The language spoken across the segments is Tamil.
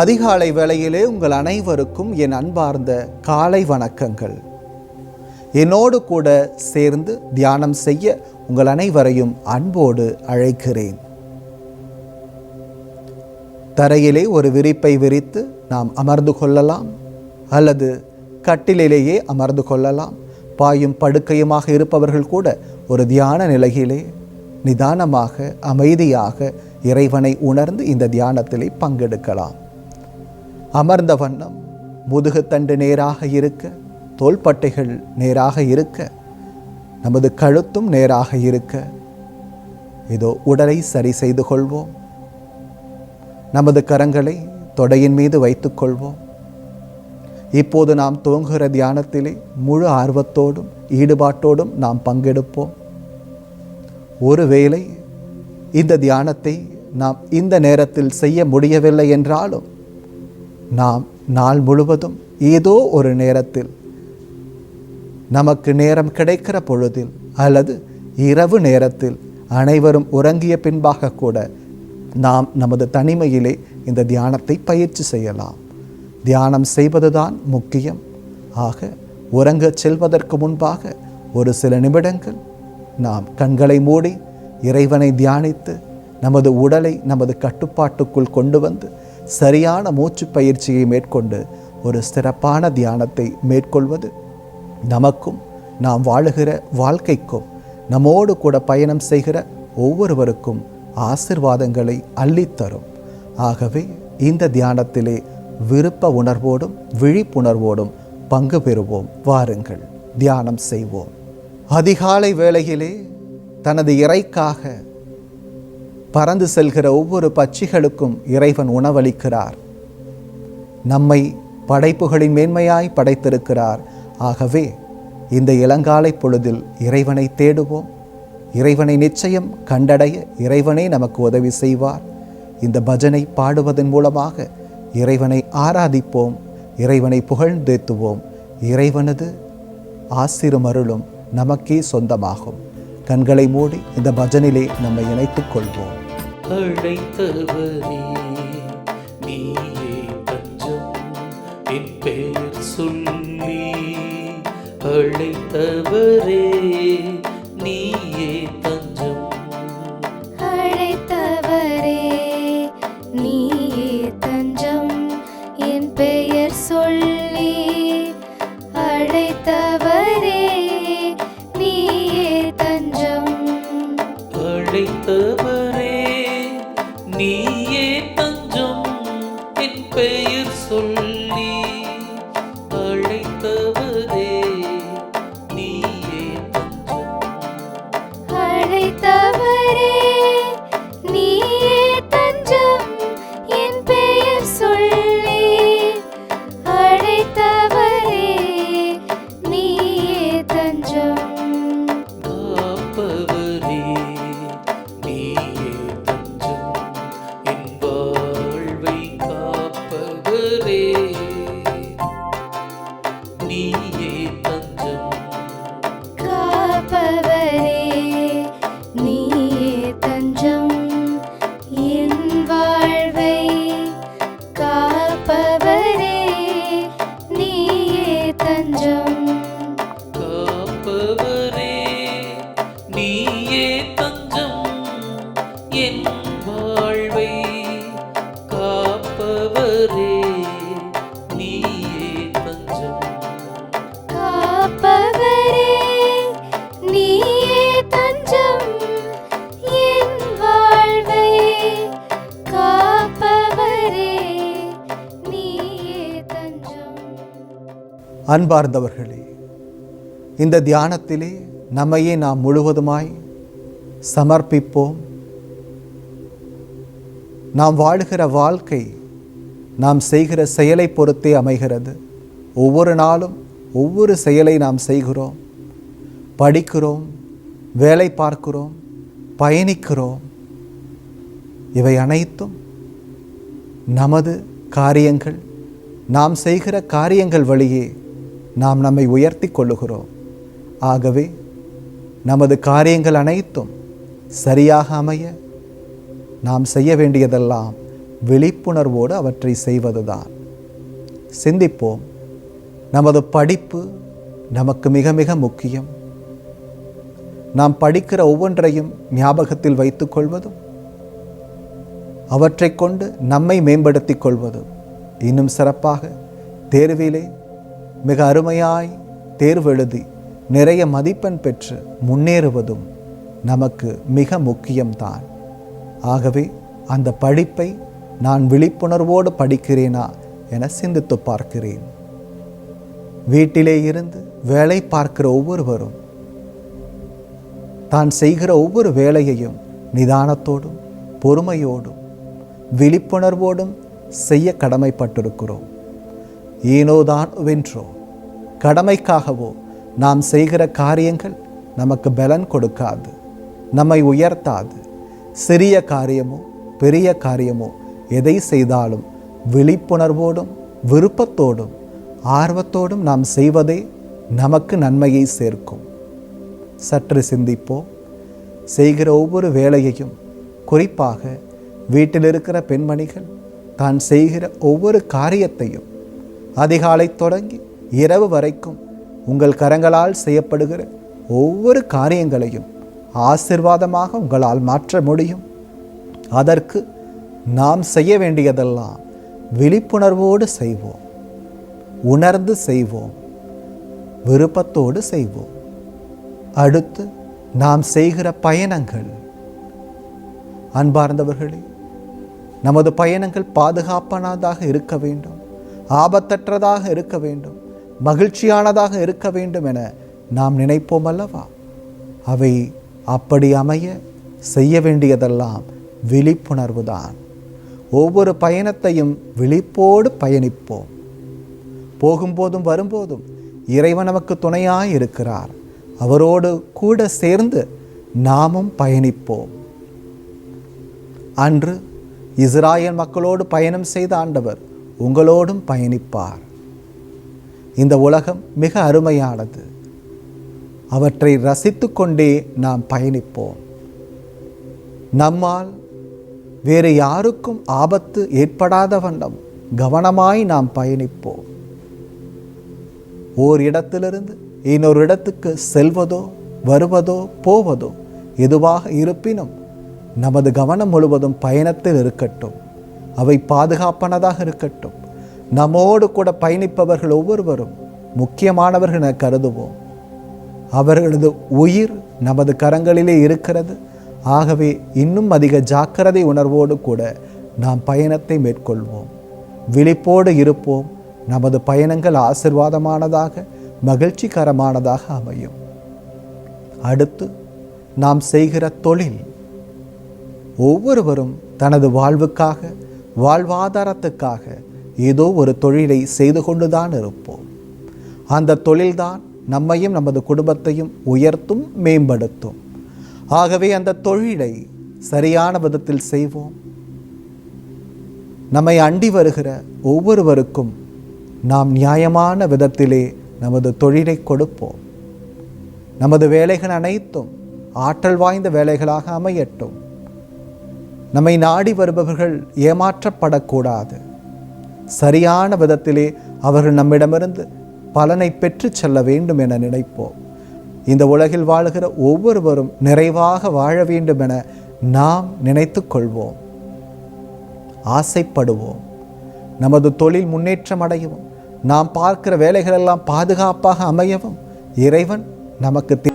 அதிகாலை வேளையிலே உங்கள் அனைவருக்கும் என் அன்பார்ந்த காலை வணக்கங்கள். என்னோடு கூட சேர்ந்து தியானம் செய்ய உங்கள் அனைவரையும் அன்போடு அழைக்கிறேன். தரையிலே ஒரு விரிப்பை விரித்து நாம் அமர்ந்து கொள்ளலாம், அல்லது கட்டிலேயே அமர்ந்து கொள்ளலாம். பாயும் படுக்கையுமாக இருப்பவர்கள் கூட ஒரு தியான நிலையிலே நிதானமாக அமைதியாக இறைவனை உணர்ந்து இந்த தியானத்திலே பங்கெடுக்கலாம். அமர்ந்த வண்ணம் முதுகுத்தண்டு நேராக இருக்க, தோள்பட்டைகள் நேராக இருக்க, நமது கழுத்தும் நேராக இருக்க, இதோ உடலை சரி செய்து கொள்வோம். நமது கரங்களை தொடையின் மீது வைத்துக் கொள்வோம். இப்போது நாம் துவங்குகிற தியானத்திலே முழு ஆர்வத்தோடும் ஈடுபாட்டோடும் நாம் பங்கெடுப்போம். ஒருவேளை இந்த தியானத்தை நாம் இந்த நேரத்தில் செய்ய முடியவில்லை என்றாலும், நாம் நாள் முழுவதும் ஏதோ ஒரு நேரத்தில் நமக்கு நேரம் கிடைக்கிற பொழுதில் அல்லது இரவு நேரத்தில் அனைவரும் உறங்கிய பின்பாக கூட நாம் நமது தனிமையிலே இந்த தியானத்தை பயிற்சி செய்யலாம். தியானம் செய்வதுதான் முக்கியம். ஆக உறங்கச் செல்வதற்கு முன்பாக ஒரு சில நிமிடங்கள் நாம் கண்களை மூடி இறைவனை தியானித்து நமது உடலை நமது கட்டுப்பாட்டுக்குள் கொண்டு வந்து சரியான மூச்சு பயிற்சியை மேற்கொண்டு ஒரு சிறப்பான தியானத்தை மேற்கொள்வது நமக்கும் நாம் வாழுகிற வாழ்க்கைக்கும் நம்மோடு கூட பயணம் செய்கிற ஒவ்வொருவருக்கும் ஆசீர்வாதங்களை அள்ளித்தரும். ஆகவே இந்த தியானத்திலே விருப்ப உணர்வோடும் விழிப்புணர்வோடும் பங்கு பெறுவோம். வாருங்கள், தியானம் செய்வோம். அதிகாலை வேளையிலே தனது இறைக்காக பறந்து செல்கிற ஒவ்வொரு பட்சிகளுக்கும் இறைவன் உணவளிக்கிறார். நம்மை படைப்புகளின் மேன்மையாய் படைத்திருக்கிறார். ஆகவே இந்த இளங்காலை பொழுதில் இறைவனை தேடுவோம். இறைவனை நிச்சயம் கண்டடைய இறைவனே நமக்கு உதவி செய்வார். இந்த பஜனை பாடுவதன் மூலமாக இறைவனை ஆராதிப்போம், இறைவனை புகழ்ந்தேத்துவோம். இறைவனது ஆசீர்வருளும் நமக்கே சொந்தமாகும். கண்களை மூடி இந்த பஜனிலே நம்மை இணைத்துக் கொள்வோம். அழைத்தவரே நீயே தஞ்சம், என் பெயர் சொல்லி அழைத்தவரே நீயே தஞ்சம். அழைத்தவரே நீயே தஞ்சம், என் பெயர் சொல்லி அழைத்தவரே நீயே தஞ்சம். அழைத்தவரே நீயே தஞ்சம், என் பெயர் சொல்லி அழைத்தவரே நீயே தஞ்சம். அழைத்தவரே நீயே தஞ்சம், என் பெயர் சொல்லி அழைத்தவரே நீயே தஞ்சம். காப்பவரே நீயே தஞ்சம், என் வாழ்வை காப்பவரே நீயே தஞ்சம். காப்பவரே நீயே தஞ்சம், என் வாழ்வை காப்பவரே நீயே தஞ்சம். காப்பவரே நீயே தஞ்சம், என் வாழ்வை காப்பவரே நீயே தஞ்சம். காப்பவரே நீயே தஞ்சம், என் வாழ்வை காப்பவரே நீயே தஞ்சம். அன்பார்ந்தவர்களே, இந்த தியானத்திலே நம்மையே நாம் முழுவதுமாய் சமர்ப்பிப்போம். நாம் வாழுகிற வாழ்க்கை நாம் செய்கிற செயலை பொறுத்தே அமைகிறது. ஒவ்வொரு நாளும் ஒவ்வொரு செயலை நாம் செய்கிறோம், படிக்கிறோம், வேலை பார்க்கிறோம், பயணிக்கிறோம். இவை அனைத்தும் நமது காரியங்கள். நாம் செய்கிற காரியங்கள் வழியே நாம் நம்மை உயர்த்தி கொள்ளுகிறோம். ஆகவே நமது காரியங்கள் அனைத்தும் சரியாக அமைய நாம் செய்ய வேண்டியதெல்லாம் விழிப்புணர்வோடு அவற்றை செய்வதுதான். சிந்திப்போம். நமது படிப்பு நமக்கு மிக மிக முக்கியம். நாம் படிக்கிற ஒவ்வொன்றையும் ஞாபகத்தில் வைத்துக் கொள்வதும் அவற்றை கொண்டு நம்மை மேம்படுத்திக் கொள்வதும், இன்னும் சிறப்பாக தேர்விலே மிக அருமையாய் தேர்வு எழுதி நிறைய மதிப்பெண் பெற்று முன்னேறுவதும் நமக்கு மிக முக்கியம்தான். ஆகவே அந்த படிப்பை நான் விழிப்புணர்வோடு படிக்கிறேனா என சிந்தித்து பார்க்கிறேன். வீட்டிலே இருந்து வேலை பார்க்கிற ஒவ்வொருவரும் தான் செய்கிற ஒவ்வொரு வேலையையும் நிதானத்தோடும் பொறுமையோடும் விழிப்புணர்வோடும் செய்ய கடமைப்பட்டிருக்கிறோம். ஏனோதான் வென்றோ கடமைக்காகவோ நாம் செய்கிற காரியங்கள் நமக்கு பலன் கொடுக்காது, நம்மை உயர்த்தாது. சிறிய காரியமோ பெரிய காரியமோ எதை செய்தாலும் விழிப்புணர்வோடும் விருப்பத்தோடும் ஆர்வத்தோடும் நாம் செய்வதே நமக்கு நன்மையை சேர்க்கும். சற்று சிந்திப்போம். செய்கிற ஒவ்வொரு வேலையையும், குறிப்பாக வீட்டில் இருக்கிற பெண்மணிகள் தான் செய்கிற ஒவ்வொரு காரியத்தையும் அதிகாலை தொடங்கி இரவு வரைக்கும் உங்கள் கரங்களால் செய்யப்படுகிற ஒவ்வொரு காரியங்களையும் ஆசீர்வாதமாக உங்களால் மாற்ற முடியும். அதற்கு நாம் செய்ய வேண்டியதெல்லாம் விழிப்புணர்வோடு செய்வோம், உணர்ந்து செய்வோம், விருப்பத்தோடு செய்வோம். அடுத்து நாம் செய்கிற பயணங்கள். அன்பார்ந்தவர்களே, நமது பயணங்கள் பாதுகாப்பானதாக இருக்க வேண்டும், ஆபத்தற்றதாக இருக்க வேண்டும், மகிழ்ச்சியானதாக இருக்க வேண்டும் என நாம் நினைப்போம் அல்லவா? அவை அப்படி அமைய செய்ய வேண்டியதெல்லாம் விழிப்புணர்வுதான். ஒவ்வொரு பயணத்தையும் விழிப்போடு பயணிப்போம். போகும்போதும் வரும்போதும் இறைவன் நமக்கு துணையாய் இருக்கிறார். அவரோடு கூட சேர்ந்து நாமும் பயணிப்போம். அன்று இஸ்ராயேல் மக்களோடு பயணம் செய்த ஆண்டவர் உங்களோடும் பயணிப்பார். இந்த உலகம் மிக அருமையானது. அவற்றை ரசித்து கொண்டே நாம் பயணிப்போம். நம்மால் வேறு யாருக்கும் ஆபத்து ஏற்படாத வண்ணம் கவனமாய் நாம் பயணிப்போம். ஓர் இடத்திலிருந்து இன்னொரு இடத்துக்கு செல்வதோ வருவதோ போவதோ எதுவாக இருப்பினும் நமது கவனம் முழுவதும் பயணத்தில் இருக்கட்டும். அவை பாதுகாப்பானதாக இருக்கட்டும். நம்மோடு கூட பயணிப்பவர்கள் ஒவ்வொருவரும் முக்கியமானவர்கள் என கருதுவோம். அவர்களது உயிர் நமது கரங்களிலே இருக்கிறது. ஆகவே இன்னும் அதிக ஜாக்கிரதை உணர்வோடு கூட நாம் பயணத்தை மேற்கொள்வோம். விழிப்போடு இருப்போம். நமது பயணங்கள் ஆசீர்வாதமானதாக மகிழ்ச்சிகரமானதாக அமையும். அடுத்து நாம் செய்கிற தொழில். ஒவ்வொருவரும் தனது வாழ்வுக்காக, வாழ்வாதாரத்துக்காக ஏதோ ஒரு தொழிலை செய்து கொண்டுதான் இருப்போம். அந்த தொழில்தான் நம்மையும் நமது குடும்பத்தையும் உயர்த்தும், மேம்படுத்தும். ஆகவே அந்த தொழிலை சரியான விதத்தில் செய்வோம். நம்மை அண்டி வருகிற ஒவ்வொருவருக்கும் நாம் நியாயமான விதத்திலே நமது தொழிலை கொடுப்போம். நமது வேலைகள் அனைத்தும் ஆற்றல் வாய்ந்த வேலைகளாக அமையட்டும். நம்மை நாடி வருபவர்கள் ஏமாற்றப்படக்கூடாது. சரியான விதத்திலே அவர்கள் நம்மிடமிருந்து பலனை பெற்று செல்ல வேண்டும் என நினைப்போம். இந்த உலகில் வாழுகிற ஒவ்வொருவரும் நிறைவாக வாழ வேண்டும் என நாம் நினைத்து கொள்வோம், ஆசைப்படுவோம். நமது தொழில் முன்னேற்றம் அடையவும், நாம் பார்க்கிற வேலைகளெல்லாம் பாதுகாப்பாக அமையவும் இறைவன் நமக்கு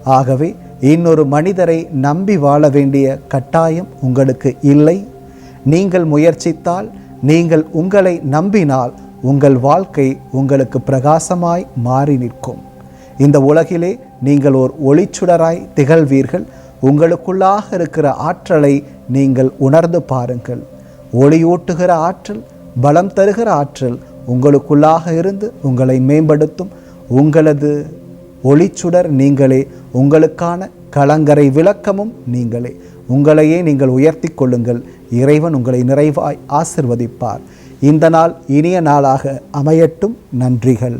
ஆகவே இன்னொரு மனிதரை நம்பி வாழ வேண்டிய கட்டாயம் உங்களுக்கு இல்லை. நீங்கள் முயற்சித்தால், நீங்கள் உங்களை நம்பினால் உங்கள் வாழ்க்கை உங்களுக்கு பிரகாசமாய் மாறி நிற்கும். இந்த உலகிலே நீங்கள் ஓர் ஒளிச்சுடராய் திகழ்வீர்கள். உங்களுக்குள்ளாக இருக்கிற ஆற்றலை நீங்கள் உணர்ந்து பாருங்கள். ஒளியூட்டுகிற ஆற்றல், பலம் தருகிற ஆற்றல் உங்களுக்குள்ளாக இருந்து உங்களை மேம்படுத்தும். உங்களது ஒளிச்சுடர் நீங்களே, உங்களுக்கான கலங்கரை விளக்கமும் நீங்களே. உங்களையே நீங்கள் உயர்த்தி கொள்ளுங்கள். இறைவன் உங்களை நிறைவாய் ஆசிர்வதிப்பார். இந்த நாள் இனிய நாளாக அமையட்டும். நன்றிகள்.